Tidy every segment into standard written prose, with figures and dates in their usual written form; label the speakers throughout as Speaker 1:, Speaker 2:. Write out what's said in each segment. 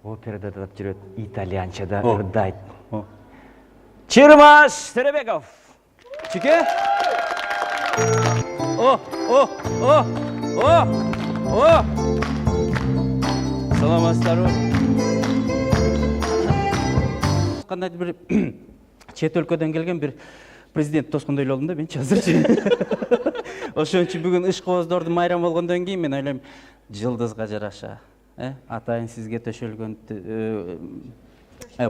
Speaker 1: Операда да жүрөт, итальянчада ырдайт. Чермаш Теребеков. Чеке? Саламатсыздарбы? Кандайдыр бир чет өлкөдөн келген бир президент тоскондой эле болдум да менчи азырчы. Ошон үчүн бүгүн ишкооздордун майрамы болгондон кийин мен ойлойм, жылдызга жараша, атайын сизге төшөлгөн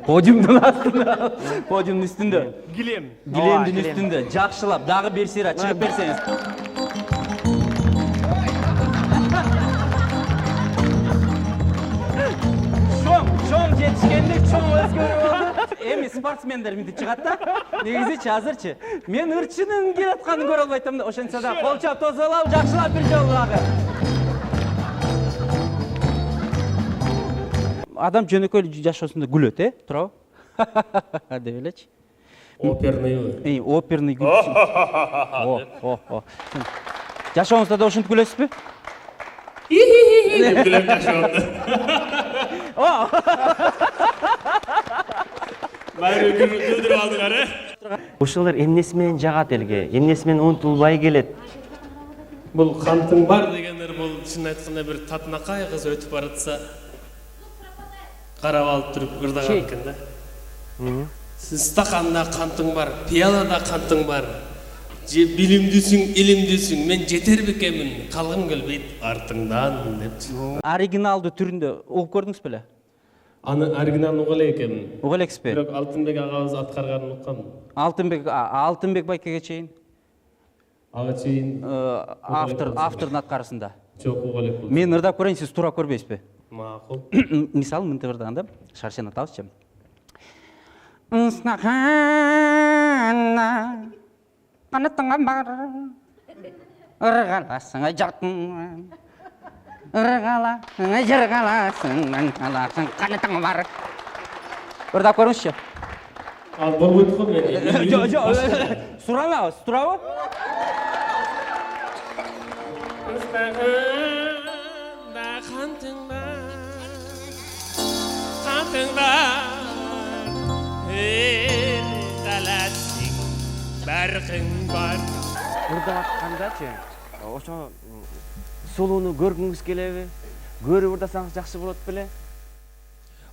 Speaker 1: подиумдун астында, подиумдун үстүндө. Килемдин үстүндө жакшылап дагы бир сыйра чыгып берсеңиз. Чоң жетишкендик, чоң өзгөрүү болду. Эми спортсмендер мынтип чыгат да. Негизичи азырчы мен ырчынын келатканын көрө албай атам да. Ошентсе да кол чап тосуп алып, жакшылап бир жолу дагы. Адам жөнөкөй жашоосунда күлөт, туурабы? Деп элечи.
Speaker 2: Оперный.
Speaker 1: Оперный күлөт. Жашооңузда да ошентип күлөсүзбү?
Speaker 2: Деп күлөм жашоомду. Майры күлдүрүп алдыңар,
Speaker 1: Ушулар эмнеси менен жагат элге, эмнеси менен унутулбай келет.
Speaker 2: Бул кантың бар дегендер бул чын айтканда бир татынакай кыз өтүп баратса карап алып туруп ырдаган экен да. Стаканда кантың бар, пиалада кантың бар. Же билимдүүсүң, илимдүүсүң, мен жетер бекемин, калгым келбейт артыңдан депчи.
Speaker 1: Оригиналдуу түрүндө угуп көрдүңүз беле?
Speaker 2: Аны оригиналын уга элек экенмин.
Speaker 1: Уга элексизби?
Speaker 2: Бирок Алтынбек агабыз аткарганын уккам.
Speaker 1: Алтынбек байкеге чейин?
Speaker 2: Ага чейин
Speaker 1: автордун аткарысында.
Speaker 2: жок уга элек болду.
Speaker 1: Мен ырдап көрөйүн, сиз туура көрбөйсүзбү?
Speaker 2: Макул.
Speaker 1: Мисалы мынтип ырдаганда, шаршен атабызчы. Ыстакана канатыңа бар, ыргаласың жартың, ыргаласың жыргаласың, аласың канатыңа бар. Ырдап көрүңүзчү.
Speaker 2: Ал болбойт го мен.
Speaker 1: Жок, сурамабыз, туурабы?
Speaker 2: Ыстаканда кантың бар, кантың бар, ыргаласың баркың бар.
Speaker 1: Ырдап аткандачы, ошо сулууну көргүңүз келеби? Көрүп ырдасаңыз жакшы болот беле?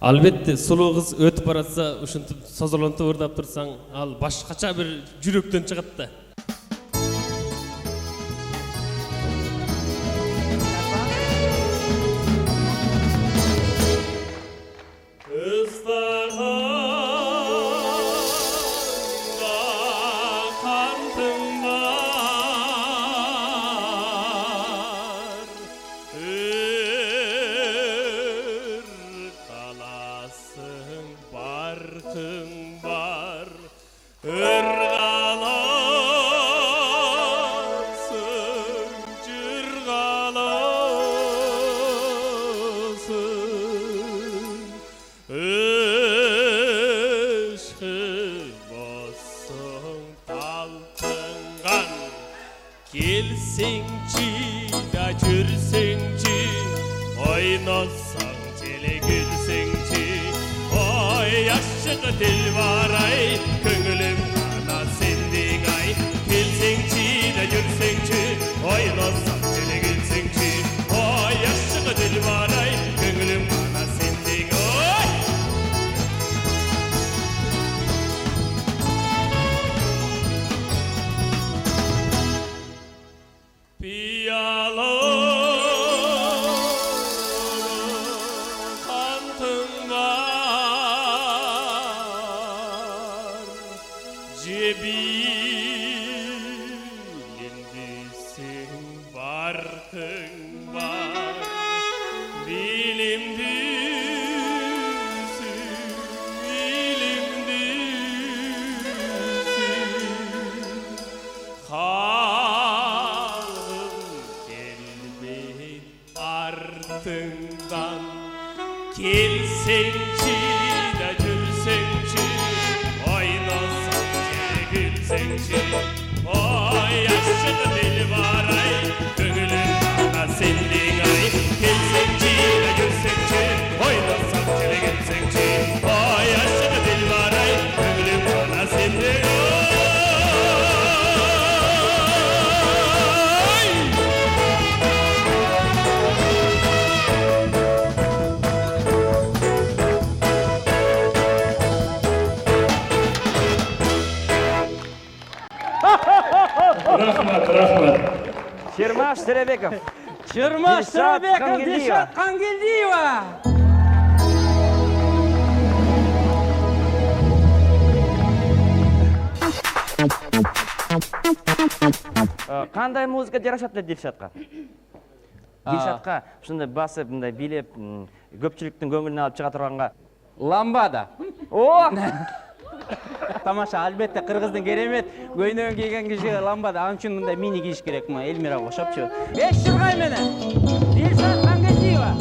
Speaker 2: Албетте, сулуу кыз өтүп баратса, ушинтип созолонтуп ырдап турсаң, ал башкача бир жүрөктөн чыгат да.
Speaker 3: Келсеңші да жүрсеңші, ойнасаң жері күлсеңші. Ой, ашық діл бар ай, көңілім ғана сендің ай. Келсеңші
Speaker 4: Шермаш Төребеков.
Speaker 1: Чермаш
Speaker 4: Дилшат
Speaker 1: Төребеков,
Speaker 4: Қангелдиева.
Speaker 1: Дилшат Қангелдиева.
Speaker 4: Қандай музыка жарашат Дилшатқа? Дилшатқа ушундай басып, мындай билеп, көпчүлүктүн көңүлүн алып чыга турганга.
Speaker 1: Ламбада.
Speaker 4: О!
Speaker 1: Тамаша, албетте кыргыздын керемет көйнөгүн кийген киши ламбада. Ал үчүн мындай мини кийиш керек. Мына Элмирага окшопчу. 5 жылгай менен. Дилшат Қангелдиева.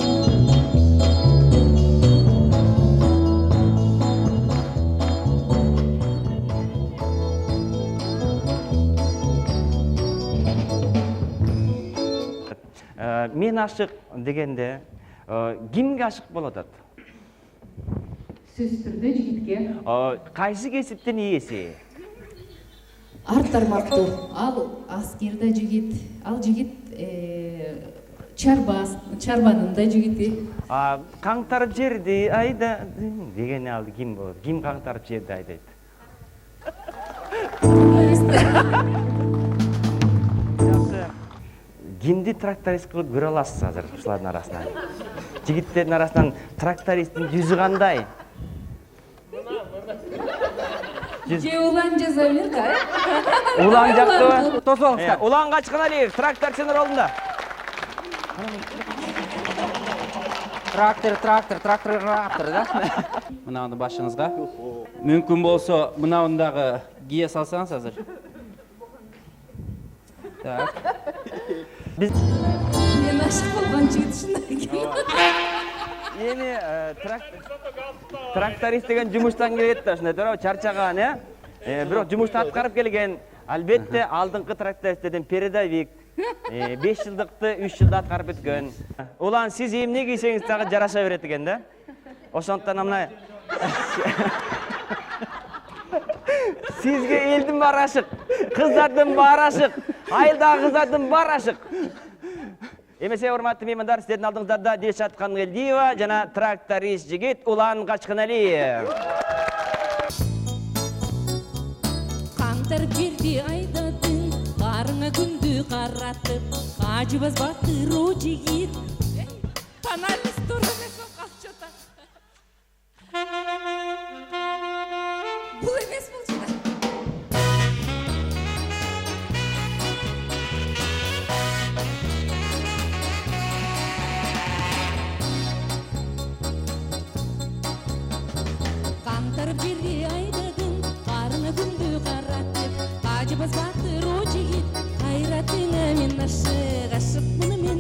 Speaker 4: Мен ашык дегенде кимге ашык болот атат?
Speaker 5: Сөзсүз түрдө жигитке
Speaker 4: Кайсы кесиптин ээси?
Speaker 5: арт тармактуу. Ал аскерде жигит, ал жигит чарбанын да жигити.
Speaker 4: Каңтарып жерди айда деген ал ким болот? Ким каңтарып жерди айдайт? Кимди тракторист кылып көрө аласыз азыр ушулардын арасынан? Жигиттердин арасынан трактористтин жүзү кандай?
Speaker 5: Же улан жаза бер да.
Speaker 4: Улан жактыбы?
Speaker 1: Тосуп алыңыздар.
Speaker 4: Улан Качканалиев, тракторчунун ролунда.
Speaker 1: Трактор да. Мынауны башыңызга. Мүмкүн болсо мынаундагы кие салсаңыз азыр. Так.
Speaker 5: Мен ашык болгон жигит ушундай.
Speaker 4: Эми тракторист деген жумуштан келет да, ушундай туурабы, чарчаган, бирок жумушту аткарып келген. Албетте алдыңкы трактористтерден передовик 5 жылдыкты 3 жылда аткарып өткөн. Улан, сиз эмне кийсеңиз дагы жараша берет экен да. Ошондуктан мына сизге элдин баары ашык, кыздардын баары ашык, айылдагы кыздардын баары ашык. Эмесе, урматтуу меймандар, сиздердин алдыңыздарда Дилшат Қангелдиева жана тракторист жигит Улан Качканалиев.
Speaker 6: Каңтарып жерди айдадың, барыңа күндү каратып, кажыбас батыр о жигит. Паналист турмес болуп калып жата. Бул эмес бул жана. Каңтарып жерди айдадың, барыңа күндү каратып, кажыбас батыр о жигит. Кайратыңа мен ашык, ашыкмын мен.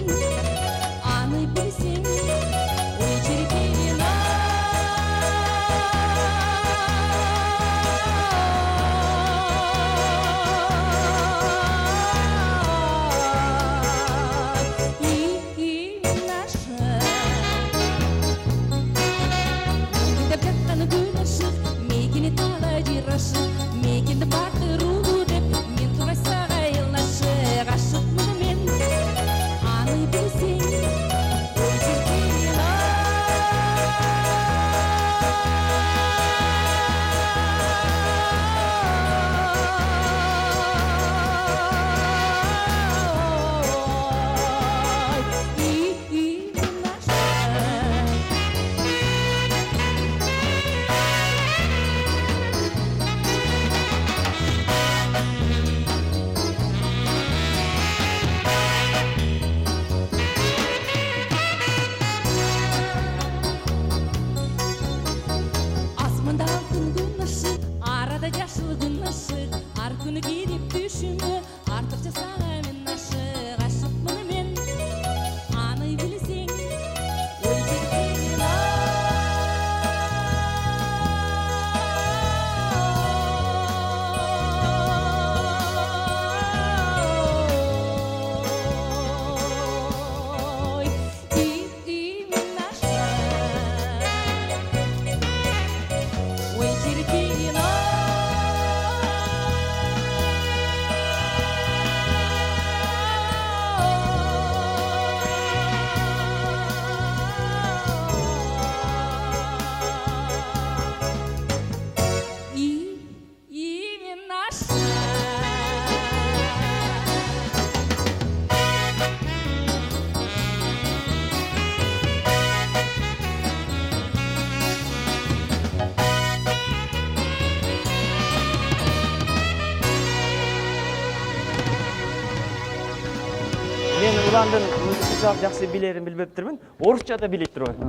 Speaker 4: уландын музыкалык жакшы билерин билбептирмин. Орусча да билет турбайбы?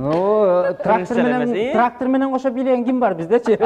Speaker 1: Трактор менен кошо бийлеген ким бар биздечи?